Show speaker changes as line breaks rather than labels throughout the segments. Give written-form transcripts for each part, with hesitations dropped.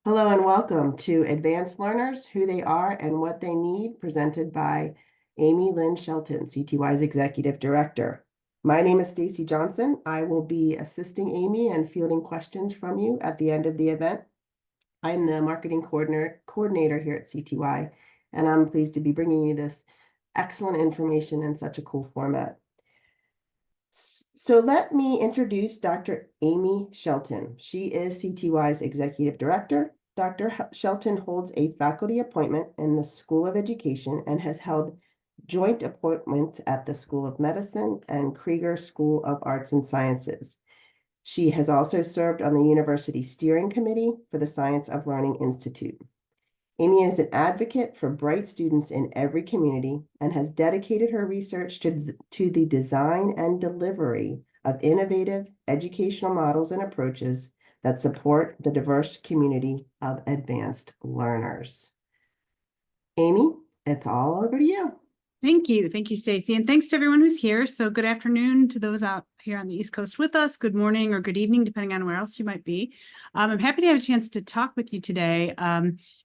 Hello and welcome to Advanced Learners, Who They Are and What They Need, presented by Amy Lynne Shelton, CTY's Executive Director. My name is Stacy Johnson. I will be assisting Amy and fielding questions from you at the end of the event. I'm the marketing coordinator here at CTY, and I'm pleased to be bringing you this excellent information in such a cool format. So let me introduce Dr. Amy Shelton. She is CTY's Executive Director. Dr. Shelton holds a faculty appointment in the School of Education and has held joint appointments at the School of Medicine and Krieger School of Arts and Sciences. She has also served on the University Steering Committee for the Science of Learning Institute. Amy is an advocate for bright students in every community and has dedicated her research to the design and delivery of innovative educational models and approaches that support the diverse community of advanced learners. Amy, it's all over to you.
Thank you. Thank you, Stacy. And thanks to everyone who's here. So good afternoon to those out here on the East Coast with us. Good morning or good evening, depending on where else you might be. I'm happy to have a chance to talk with you today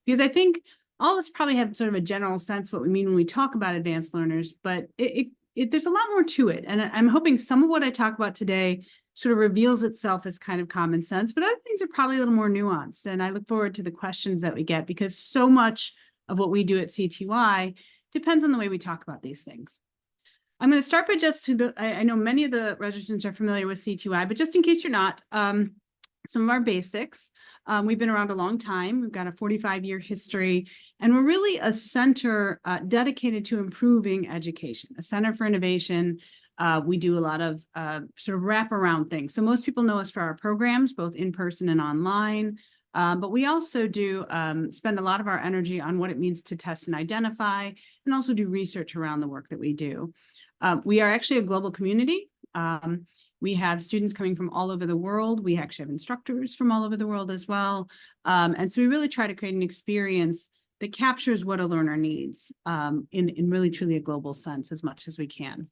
because I think all of us probably have sort of a general sense of what we mean when we talk about advanced learners, but there's a lot more to it. And I'm hoping some of what I talk about today sort of reveals itself as kind of common sense, but other things are probably a little more nuanced. And I look forward to the questions that we get because so much of what we do at CTY depends on the way we talk about these things. I'm going to start by I know many of the registrants are familiar with CTY, but just in case you're not, some of our basics. We've been around a long time. We've got a 45-year history, and we're really a center dedicated to improving education, a center for innovation. We do a lot of sort of wraparound things. So most people know us for our programs, both in person and online. But we also do spend a lot of our energy on what it means to test and identify, and also do research around the work that we do. We are actually a global community. We have students coming from all over the world. We actually have instructors from all over the world as well. And so we really try to create an experience that captures what a learner needs in really truly a global sense as much as we can.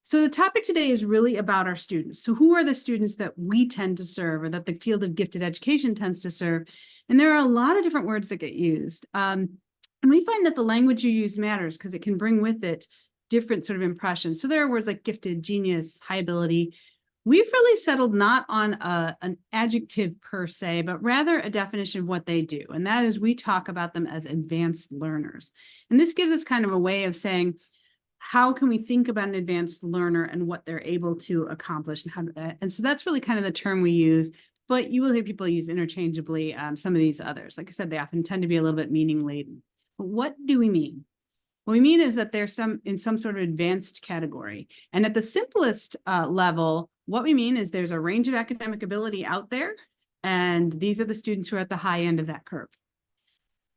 So the topic today is really about our students. So who are the students that we tend to serve, or that the field of gifted education tends to serve? And there are a lot of different words that get used. And we find that the language you use matters because it can bring with it different sort of impressions. So there are words like gifted, genius, high ability. We've really settled not on an adjective per se, but rather a definition of what they do. And that is, we talk about them as advanced learners. And this gives us kind of a way of saying, how can we think about an advanced learner and what they're able to accomplish, and so that's really kind of the term we use, but you will hear people use interchangeably some of these others. Like I said, they often tend to be a little bit meaning laden. But what do we mean? What we mean is that they're in some sort of advanced category. And at the simplest level, what we mean is there's a range of academic ability out there, and these are the students who are at the high end of that curve.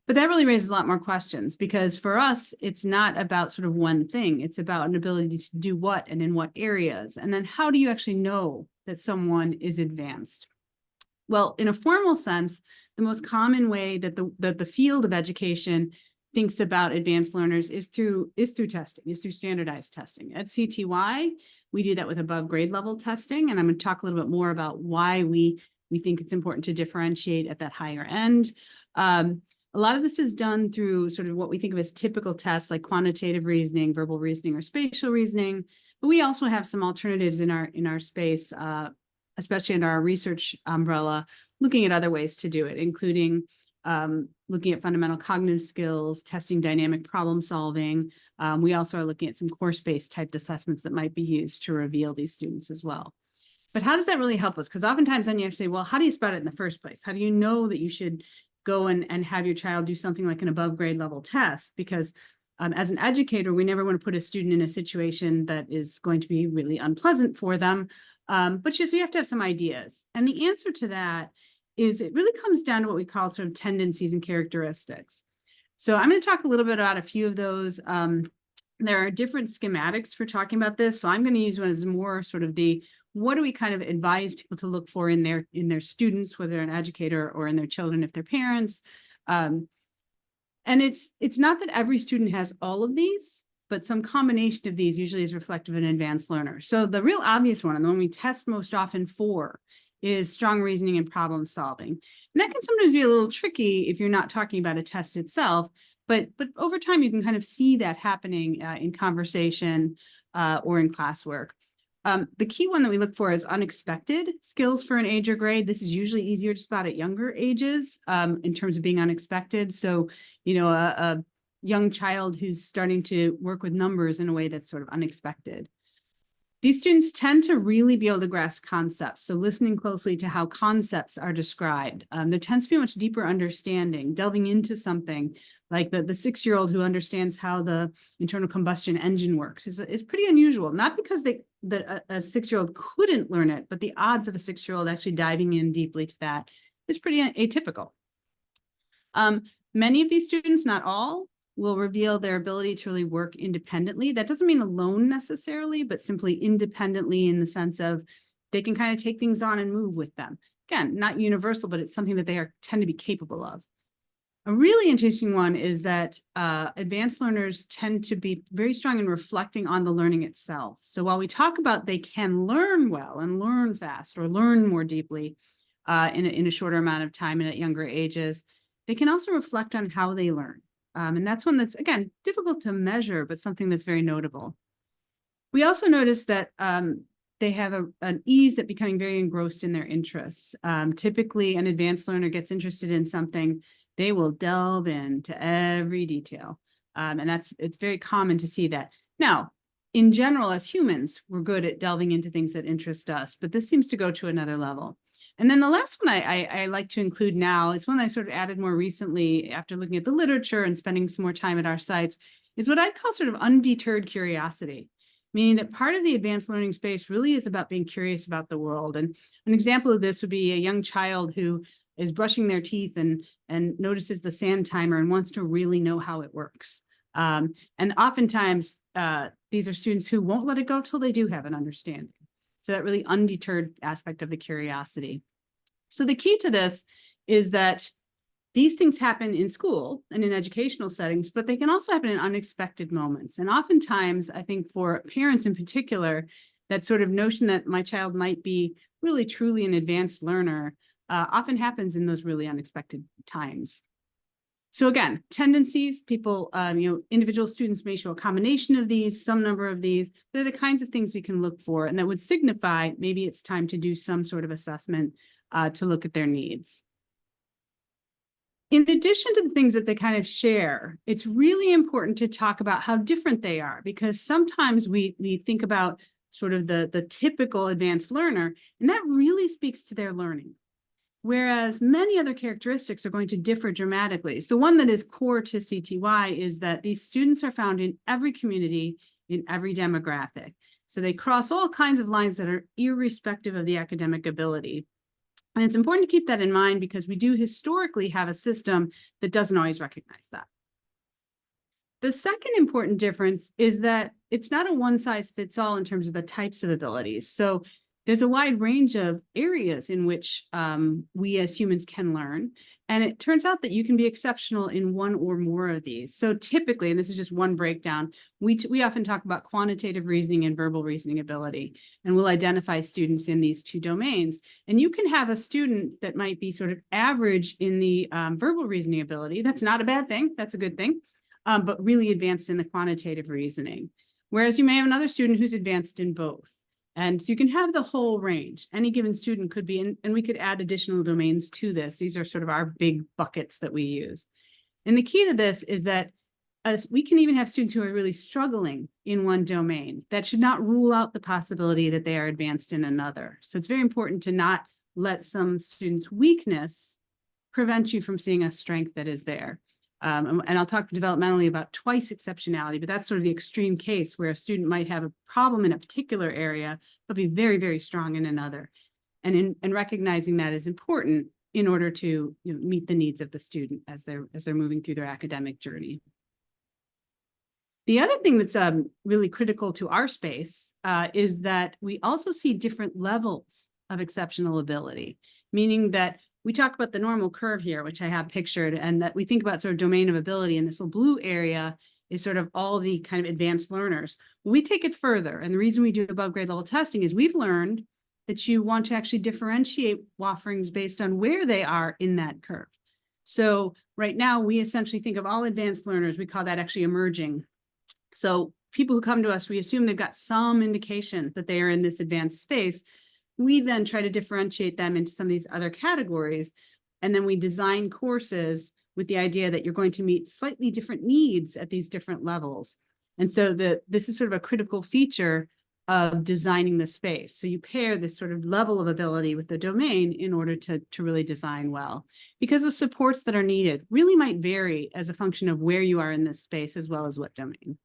But that really raises a lot more questions, because for us, it's not about sort of one thing. It's about an ability to do what and in what areas. And then how do you actually know that someone is advanced? Well, in a formal sense, the most common way that the field of education thinks about advanced learners is through testing, is through standardized testing. At CTY, we do that with above grade level testing. And I'm going to talk a little bit more about why we think it's important to differentiate at that higher end. A lot of this is done through sort of what we think of as typical tests, like quantitative reasoning, verbal reasoning, or spatial reasoning. But we also have some alternatives in our space, especially in our research umbrella, looking at other ways to do it, including looking at fundamental cognitive skills, testing dynamic problem solving. We also are looking at some course-based type assessments that might be used to reveal these students as well. But how does that really help us? Because oftentimes then you have to say, well, how do you spot it in the first place? How do you know that you should go and have your child do something like an above grade level test? Because as an educator, we never want to put a student in a situation that is going to be really unpleasant for them. But just, we have to have some ideas. And the answer to that is, it really comes down to what we call sort of tendencies and characteristics. So I'm going to talk a little bit about a few of those. There are different schematics for talking about this. So I'm going to use one as more sort of what do we kind of advise people to look for in their students, whether they're an educator, or in their children if they're parents. And it's not that every student has all of these, but some combination of these usually is reflective of an advanced learner. So the real obvious one, and the one we test most often for, is strong reasoning and problem solving. And that can sometimes be a little tricky if you're not talking about a test itself, but over time you can kind of see that happening in conversation or in classwork. The key one that we look for is unexpected skills for an age or grade. This is usually easier to spot at younger ages in terms of being unexpected. So, a young child who's starting to work with numbers in a way that's sort of unexpected. These students tend to really be able to grasp concepts. So listening closely to how concepts are described. There tends to be a much deeper understanding, delving into something like the 6-year-old who understands how the internal combustion engine works is pretty unusual. Not because a 6-year-old couldn't learn it, but the odds of a 6-year-old actually diving in deeply to that is pretty atypical. Many of these students, not all, will reveal their ability to really work independently. That doesn't mean alone necessarily, but simply independently in the sense of they can kind of take things on and move with them. Again, not universal, but it's something that they tend to be capable of. A really interesting one is that advanced learners tend to be very strong in reflecting on the learning itself. So while we talk about they can learn well and learn fast or learn more deeply in a shorter amount of time and at younger ages, they can also reflect on how they learn. And that's one that's, again, difficult to measure, but something that's very notable. We also notice that they have an ease at becoming very engrossed in their interests. Typically, an advanced learner gets interested in something, they will delve into every detail. And it's very common to see that. Now, in general, as humans, we're good at delving into things that interest us, but this seems to go to another level. And then the last one I like to include now is one I sort of added more recently after looking at the literature and spending some more time at our sites, is what I call sort of undeterred curiosity, meaning that part of the advanced learning space really is about being curious about the world. And an example of this would be a young child who is brushing their teeth and notices the sand timer and wants to really know how it works. And oftentimes, these are students who won't let it go till they do have an understanding. So that really undeterred aspect of the curiosity. So the key to this is that these things happen in school and in educational settings, but they can also happen in unexpected moments. And oftentimes, I think for parents in particular, that sort of notion that my child might be really truly an advanced learner often happens in those really unexpected times. So again, tendencies, people, individual students may show a combination of these, some number of these. They're the kinds of things we can look for, and that would signify maybe it's time to do some sort of assessment to look at their needs. In addition to the things that they kind of share, it's really important to talk about how different they are, because sometimes we think about sort of the typical advanced learner, and that really speaks to their learning. Whereas many other characteristics are going to differ dramatically. So one that is core to CTY is that these students are found in every community, in every demographic. So they cross all kinds of lines that are irrespective of the academic ability. And it's important to keep that in mind because we do historically have a system that doesn't always recognize that. The second important difference is that it's not a one-size-fits-all in terms of the types of abilities. So there's a wide range of areas in which we as humans can learn. And it turns out that you can be exceptional in one or more of these. So typically, and this is just one breakdown, we often talk about quantitative reasoning and verbal reasoning ability. And we'll identify students in these two domains. And you can have a student that might be sort of average in the verbal reasoning ability. That's not a bad thing. That's a good thing. But really advanced in the quantitative reasoning. Whereas you may have another student who's advanced in both. And so you can have the whole range. Any given student could be, and we could add additional domains to this. These are sort of our big buckets that we use. And the key to this is that we can even have students who are really struggling in one domain. That should not rule out the possibility that they are advanced in another. So it's very important to not let some students' weakness prevent you from seeing a strength that is there. And I'll talk developmentally about twice exceptionality, but that's sort of the extreme case where a student might have a problem in a particular area, but be very, very strong in another. And recognizing that is important in order to meet the needs of the student as they're moving through their academic journey. The other thing that's really critical to our space is that we also see different levels of exceptional ability, meaning that we talk about the normal curve here, which I have pictured, and that we think about sort of domain of ability, and this little blue area is sort of all the kind of advanced learners. We take it further, and the reason we do above grade level testing is we've learned that you want to actually differentiate offerings based on where they are in that curve. So right now, we essentially think of all advanced learners, we call that actually emerging. So people who come to us, we assume they've got some indication that they are in this advanced space. We then try to differentiate them into some of these other categories. And then we design courses with the idea that you're going to meet slightly different needs at these different levels. And so this is sort of a critical feature of designing the space. So you pair this sort of level of ability with the domain in order to really design well, because the supports that are needed really might vary as a function of where you are in this space as well as what domain.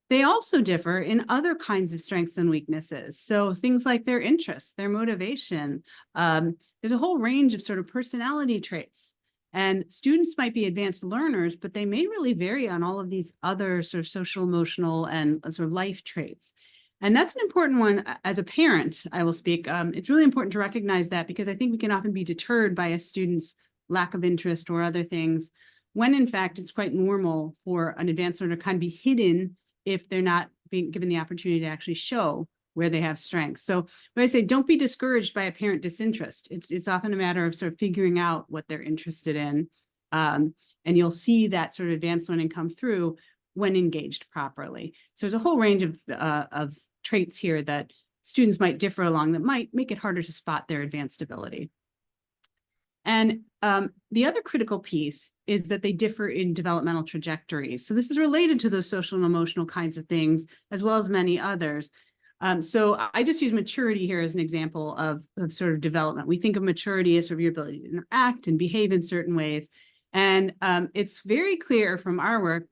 They also differ in other kinds of strengths and weaknesses. So things like their interests, their motivation. There's a whole range of sort of personality traits. And students might be advanced learners, but they may really vary on all of these other sort of social, emotional, and sort of life traits. And that's an important one as a parent, I will speak. It's really important to recognize that, because I think we can often be deterred by a student's lack of interest or other things, when in fact, it's quite normal for an advanced learner to kind of be hidden if they're not being given the opportunity to actually show where they have strengths. So when I say don't be discouraged by apparent disinterest, it's often a matter of sort of figuring out what they're interested in. And you'll see that sort of advanced learning come through when engaged properly. So there's a whole range of traits here that students might differ along that might make it harder to spot their advanced ability. And the other critical piece is that they differ in developmental trajectories. So this is related to those social and emotional kinds of things, as well as many others. So I just use maturity here as an example of sort of development. We think of maturity as sort of your ability to interact and behave in certain ways. And it's very clear from our work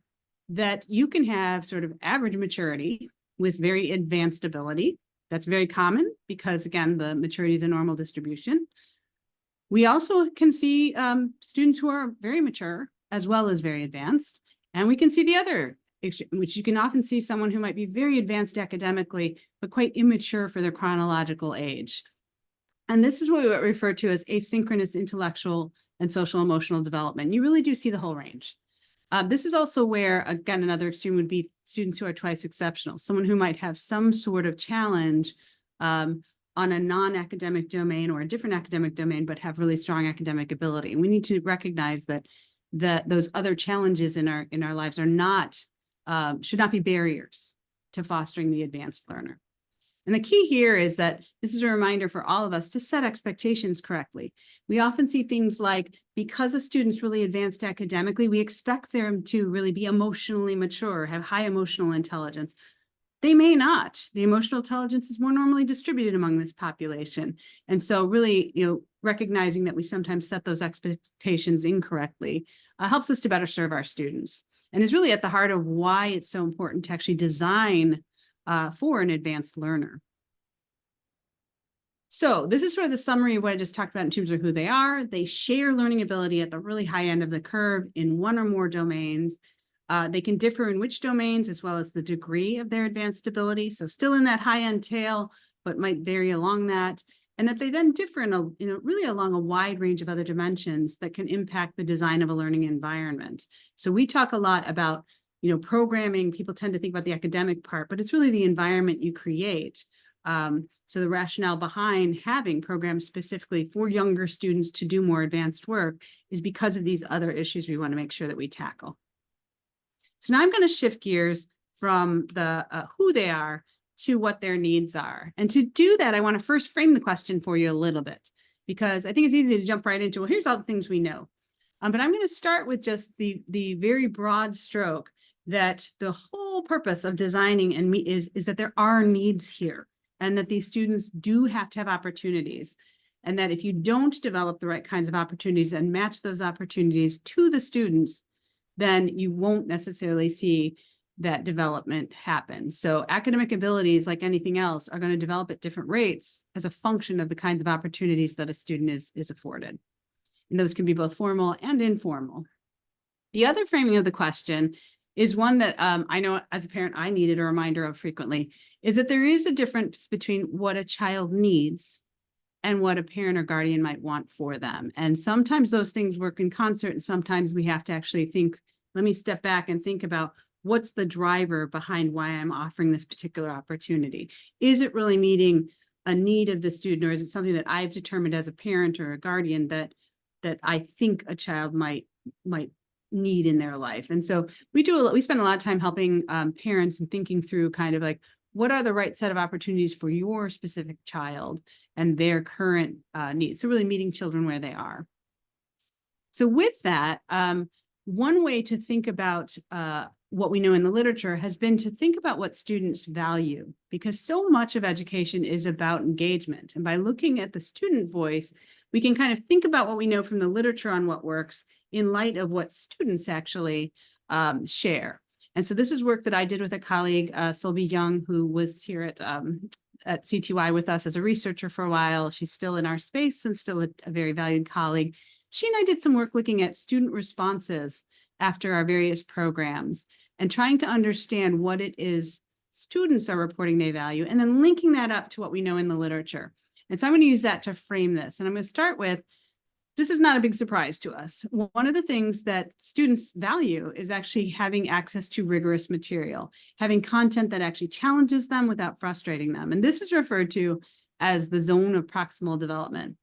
that you can have sort of average maturity with very advanced ability. That's very common because, again, the maturity is a normal distribution. We also can see students who are very mature as well as very advanced. And we can see the other, which you can often see someone who might be very advanced academically, but quite immature for their chronological age. And this is what we refer to as asynchronous intellectual and social emotional development. You really do see the whole range. This is also where, again, another extreme would be students who are twice exceptional, someone who might have some sort of challenge on a non-academic domain or a different academic domain, but have really strong academic ability. And we need to recognize that those other challenges in our lives are not should not be barriers to fostering the advanced learner. And the key here is that this is a reminder for all of us to set expectations correctly. We often see things like, because a student's really advanced academically, we expect them to really be emotionally mature, have high emotional intelligence. They may not. The emotional intelligence is more normally distributed among this population. And so really, recognizing that we sometimes set those expectations incorrectly helps us to better serve our students, and is really at the heart of why it's so important to actually design for an advanced learner. So this is sort of the summary of what I just talked about in terms of who they are. They share learning ability at the really high end of the curve in one or more domains. They can differ in which domains as well as the degree of their advanced ability. So still in that high end tail, but might vary along that. And that they then differ in really along a wide range of other dimensions that can impact the design of a learning environment. So we talk a lot about programming. People tend to think about the academic part, but it's really the environment you create. So the rationale behind having programs specifically for younger students to do more advanced work is because of these other issues we want to make sure that we tackle. So now I'm going to shift gears from the who they are to what their needs are. And to do that, I want to first frame the question for you a little bit, because I think it's easy to jump right into, well, here's all the things we know. But I'm going to start with just the very broad stroke that the whole purpose of designing is that there are needs here, and that these students do have to have opportunities. And that if you don't develop the right kinds of opportunities and match those opportunities to the students, then you won't necessarily see that development happen. So academic abilities, like anything else, are going to develop at different rates as a function of the kinds of opportunities that a student is afforded. And those can be both formal and informal. The other framing of the question is one that I know as a parent I needed a reminder of frequently, is that there is a difference between what a child needs and what a parent or guardian might want for them. And sometimes those things work in concert, and sometimes we have to actually think, let me step back and think about what's the driver behind why I'm offering this particular opportunity. Is it really meeting a need of the student, or is it something that I've determined as a parent or a guardian that I think a child might need in their life? And so we spend a lot of time helping parents and thinking through kind of like, what are the right set of opportunities for your specific child and their current needs? So really meeting children where they are. So with that, one way to think about what we know in the literature has been to think about what students value, because so much of education is about engagement. And by looking at the student voice, we can kind of think about what we know from the literature on what works in light of what students actually share. And so this is work that I did with a colleague, Sylvie Young, who was here at CTI with us as a researcher for a while. She's still in our space and still a very valued colleague. She and I did some work looking at student responses after our various programs and trying to understand what it is students are reporting they value, and then linking that up to what we know in the literature. And so I'm going to use that to frame this. And I'm going to start with, this is not a big surprise to us. One of the things that students value is actually having access to rigorous material, having content that actually challenges them without frustrating them. And this is referred to as the zone of proximal development.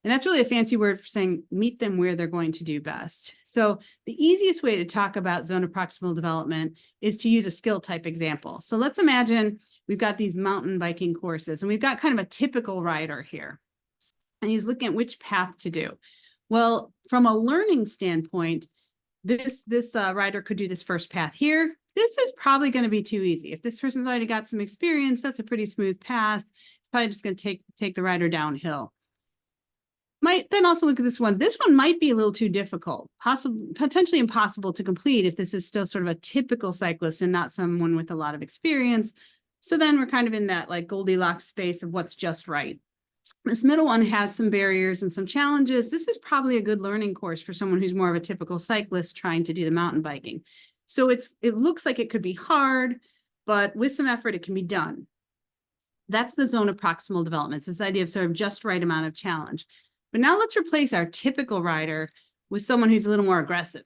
And that's really a fancy word for saying meet them where they're going to do best. So the easiest way to talk about zone of proximal development is to use a skill type example. So let's imagine we've got these mountain biking courses and we've got kind of a typical rider here. And he's looking at which path to do. Well, from a learning standpoint, this rider could do this first path here. This is probably going to be too easy. If this person's already got some experience, that's a pretty smooth path. It's probably just going to take the rider downhill. Might then also look at this one. This one might be a little too difficult, potentially impossible to complete if this is still sort of a typical cyclist and not someone with a lot of experience. So then we're kind of in that like Goldilocks space of what's just right. This middle one has some barriers and some challenges. This is probably a good learning course for someone who's more of a typical cyclist trying to do the mountain biking. So it looks like it could be hard, but with some effort, it can be done. That's the zone of proximal development. It's this idea of sort of just right amount of challenge. But now let's replace our typical rider with someone who's a little more aggressive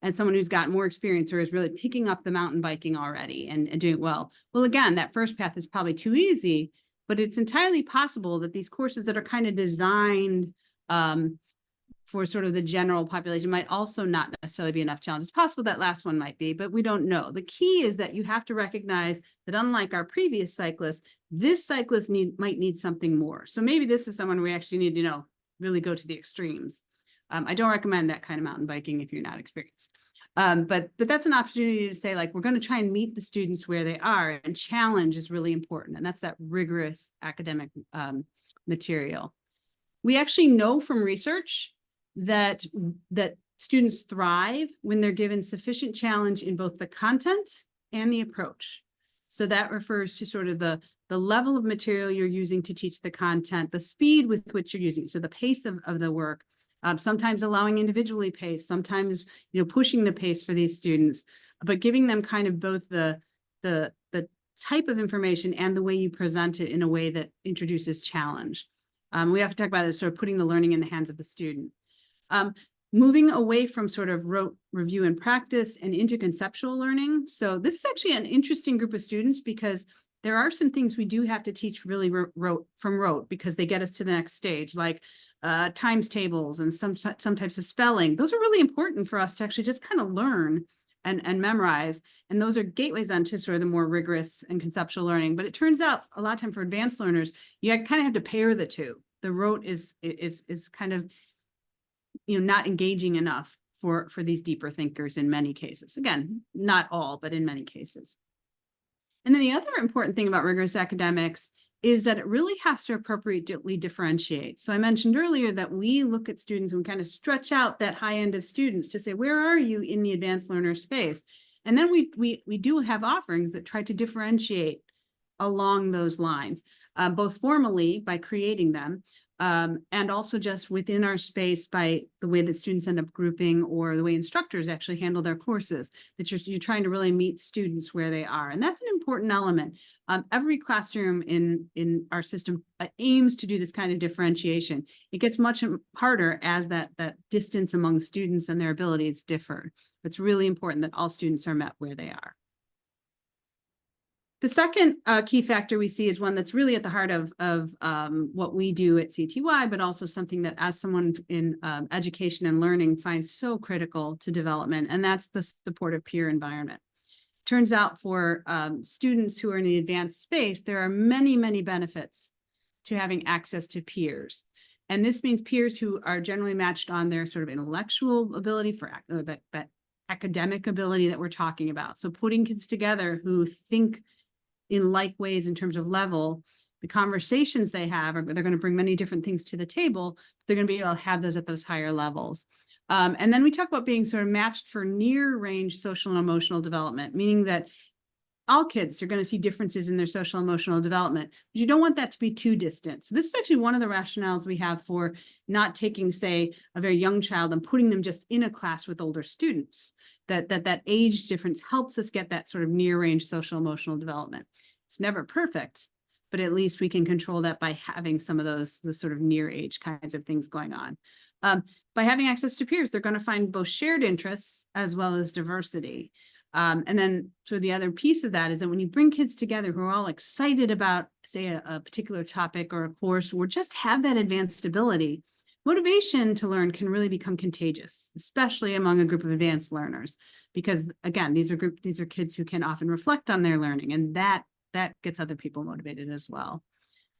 and someone who's got more experience or is really picking up the mountain biking already and doing well. Well, again, that first path is probably too easy, but it's entirely possible that these courses that are kind of designed for sort of the general population might also not necessarily be enough challenge. It's possible that last one might be, but we don't know. The key is that you have to recognize that unlike our previous cyclist, this cyclist might need something more. So maybe this is someone we actually need to really go to the extremes. I don't recommend that kind of mountain biking if you're not experienced. But that's an opportunity to say, like, we're going to try and meet the students where they are, and challenge is really important. And that's that rigorous academic material. We actually know from research that students thrive when they're given sufficient challenge in both the content and the approach. So that refers to sort of the level of material you're using to teach the content, the speed with which you're using, so the pace of the work, sometimes allowing individually pace, sometimes pushing the pace for these students, but giving them kind of both the type of information and the way you present it in a way that introduces challenge. We have to talk about it as sort of putting the learning in the hands of the student. Moving away from sort of rote review and practice and into conceptual learning. So this is actually an interesting group of students because there are some things we do have to teach really rote because they get us to the next stage, like times tables and some types of spelling. Those are really important for us to actually just kind of learn and memorize. And those are gateways onto sort of the more rigorous and conceptual learning. But it turns out a lot of time for advanced learners, you kind of have to pair the two. The rote is kind of not engaging enough for these deeper thinkers in many cases. Again, not all, but in many cases. And then the other important thing about rigorous academics is that it really has to appropriately differentiate. So I mentioned earlier that we look at students and kind of stretch out that high end of students to say, where are you in the advanced learner space? And then we do have offerings that try to differentiate along those lines, both formally by creating them, and also just within our space by the way that students end up grouping or the way instructors actually handle their courses, that you're trying to really meet students where they are. And that's an important element. Every classroom in our system aims to do this kind of differentiation. It gets much harder as that distance among students and their abilities differ. It's really important that all students are met where they are. The second key factor we see is one that's really at the heart of what we do at CTY, but also something that as someone in education and learning finds so critical to development, and that's the supportive peer environment. Turns out for students who are in the advanced space, there are many, many benefits to having access to peers. And this means peers who are generally matched on their sort of intellectual ability for that academic ability that we're talking about. So putting kids together who think in like ways in terms of level, the conversations they have, they're going to bring many different things to the table. They're going to be able to have those at those higher levels. And then we talk about being sort of matched for near range social and emotional development, meaning that all kids are going to see differences in their social and emotional development, but you don't want that to be too distant. So this is actually one of the rationales we have for not taking, say, a very young child and putting them just in a class with older students. That age difference helps us get that sort of near range social emotional development. It's never perfect, but at least we can control that by having some of the sort of near age kinds of things going on. By having access to peers, they're going to find both shared interests as well as diversity. And then so the other piece of that is that when you bring kids together who are all excited about, say, a particular topic or a course, or just have that advanced ability, motivation to learn can really become contagious, especially among a group of advanced learners, because again, these are kids who can often reflect on their learning, and that gets other people motivated as well.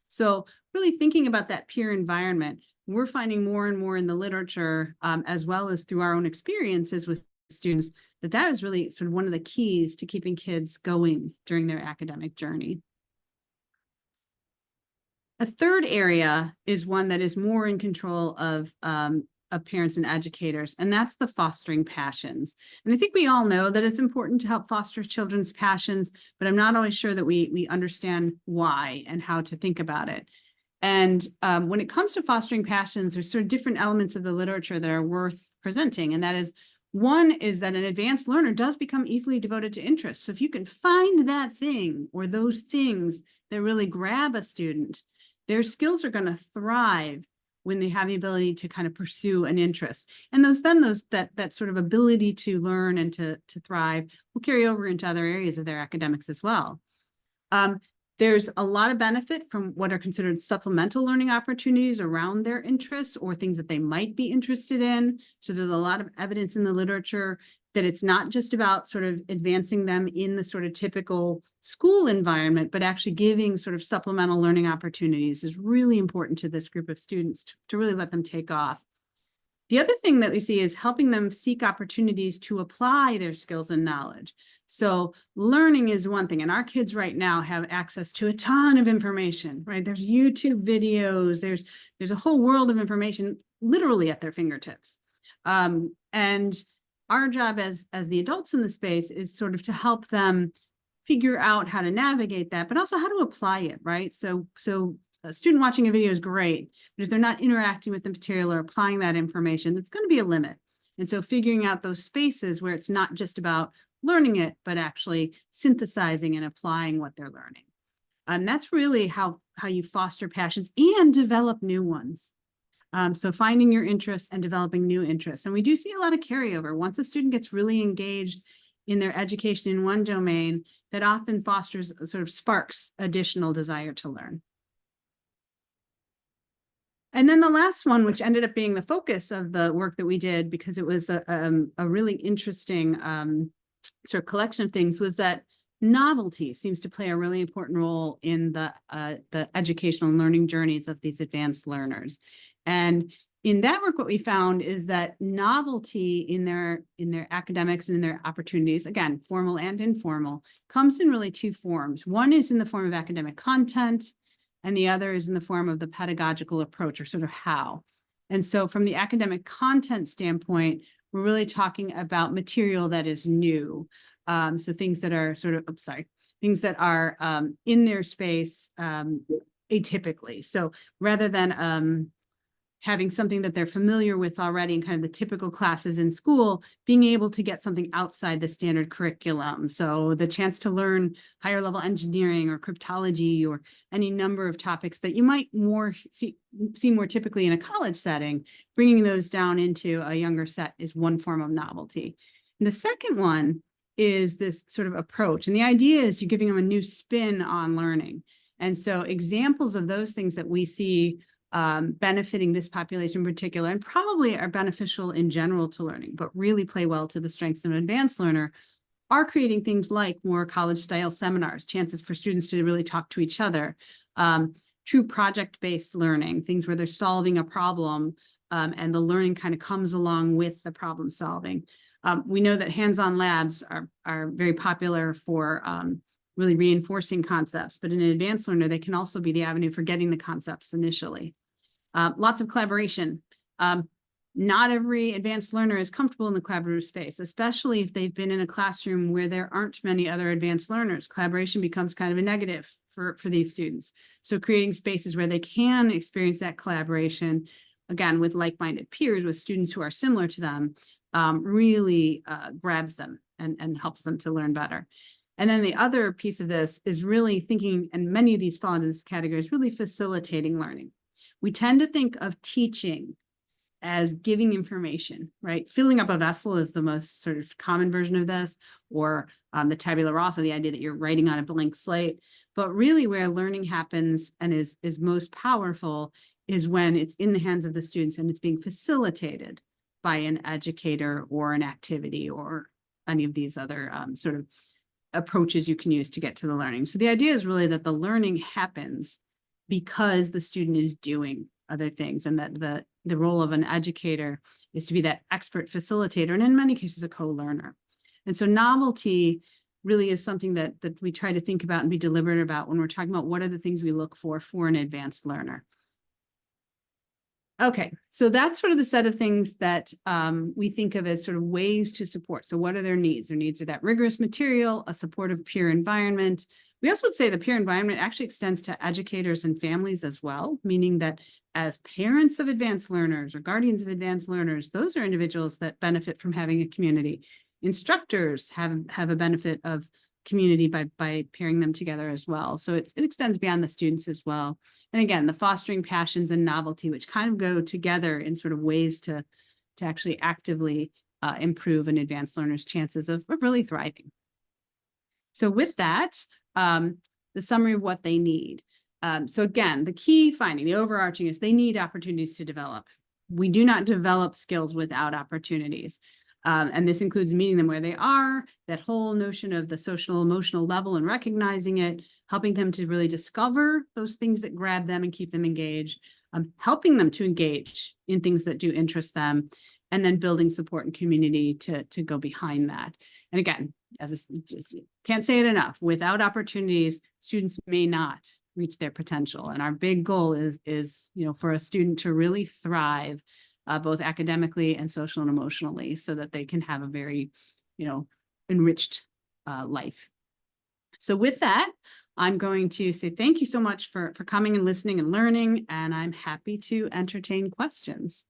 So really thinking about that peer environment, we're finding more and more in the literature, as well as through our own experiences with students, that is really sort of one of the keys to keeping kids going during their academic journey. A third area is one that is more in control of parents and educators, and that's the fostering passions. And I think we all know that it's important to help foster children's passions, but I'm not always sure that we understand why and how to think about it. And when it comes to fostering passions, there's sort of different elements of the literature that are worth presenting, and that is, one is that an advanced learner does become easily devoted to interest. So if you can find that thing or those things that really grab a student, their skills are going to thrive when they have the ability to kind of pursue an interest. And that sort of ability to learn and to thrive will carry over into other areas of their academics as well. There's a lot of benefit from what are considered supplemental learning opportunities around their interests or things that they might be interested in. So there's a lot of evidence in the literature that it's not just about sort of advancing them in the sort of typical school environment, but actually giving sort of supplemental learning opportunities is really important to this group of students to really let them take off. The other thing that we see is helping them seek opportunities to apply their skills and knowledge. So learning is one thing, and our kids right now have access to a ton of information, right? There's YouTube videos, there's a whole world of information literally at their fingertips. And our job as the adults in the space is sort of to help them figure out how to navigate that, but also how to apply it, right? So a student watching a video is great, but if they're not interacting with the material or applying that information, that's going to be a limit. And so figuring out those spaces where it's not just about learning it, but actually synthesizing and applying what they're learning. And that's really how you foster passions and develop new ones. So finding your interests and developing new interests. And we do see a lot of carryover. Once a student gets really engaged in their education in one domain, that often fosters, sort of sparks additional desire to learn. And then the last one, which ended up being the focus of the work that we did, because it was a really interesting sort of collection of things, was that novelty seems to play a really important role in the educational and learning journeys of these advanced learners. And in that work, what we found is that novelty in their academics and in their opportunities, again, formal and informal, comes in really two forms. One is in the form of academic content, and the other is in the form of the pedagogical approach, or sort of how. And so from the academic content standpoint, we're really talking about material that is new. So things that are things that are in their space atypically. So rather than having something that they're familiar with already in kind of the typical classes in school, being able to get something outside the standard curriculum. So the chance to learn higher level engineering or cryptology or any number of topics that you might see more typically in a college setting, bringing those down into a younger set is one form of novelty. And the second one is this sort of approach. And the idea is you're giving them a new spin on learning. And so examples of those things that we see benefiting this population in particular, and probably are beneficial in general to learning, but really play well to the strengths of an advanced learner, are creating things like more college-style seminars, chances for students to really talk to each other, true project-based learning, things where they're solving a problem, and the learning kind of comes along with the problem solving. We know that hands-on labs are very popular for really reinforcing concepts, but in an advanced learner, they can also be the avenue for getting the concepts initially. Lots of collaboration. Not every advanced learner is comfortable in the collaborative space, especially if they've been in a classroom where there aren't many other advanced learners. Collaboration becomes kind of a negative for these students. So creating spaces where they can experience that collaboration, again, with like-minded peers, with students who are similar to them, really grabs them and helps them to learn better. And then the other piece of this is really thinking, and many of these fall into this category, is really facilitating learning. We tend to think of teaching as giving information, right? Filling up a vessel is the most sort of common version of this, or the tabula rasa, the idea that you're writing on a blank slate. But really where learning happens and is most powerful is when it's in the hands of the students and it's being facilitated by an educator or an activity or any of these other sort of approaches you can use to get to the learning. So the idea is really that the learning happens because the student is doing other things, and that the role of an educator is to be that expert facilitator, and in many cases a co-learner. And so novelty really is something that we try to think about and be deliberate about when we're talking about what are the things we look for an advanced learner. Okay, so that's sort of the set of things that we think of as sort of ways to support. So what are their needs? Their needs are that rigorous material, a supportive peer environment. We also would say the peer environment actually extends to educators and families as well, meaning that as parents of advanced learners or guardians of advanced learners, those are individuals that benefit from having a community. Instructors have a benefit of community by pairing them together as well. So it extends beyond the students as well. And again, the fostering passions and novelty, which kind of go together in sort of ways to actually actively improve an advanced learner's chances of really thriving. So with that, the summary of what they need. So again, the key finding, the overarching is they need opportunities to develop. We do not develop skills without opportunities. And this includes meeting them where they are, that whole notion of the social emotional level and recognizing it, helping them to really discover those things that grab them and keep them engaged, helping them to engage in things that do interest them, and then building support and community to go behind that. And again, just can't say it enough, without opportunities, students may not reach their potential. And our big goal is for a student to really thrive both academically and social and emotionally, so that they can have a very, enriched life. So with that, I'm going to say thank you so much for coming and listening and learning, and I'm happy to entertain questions.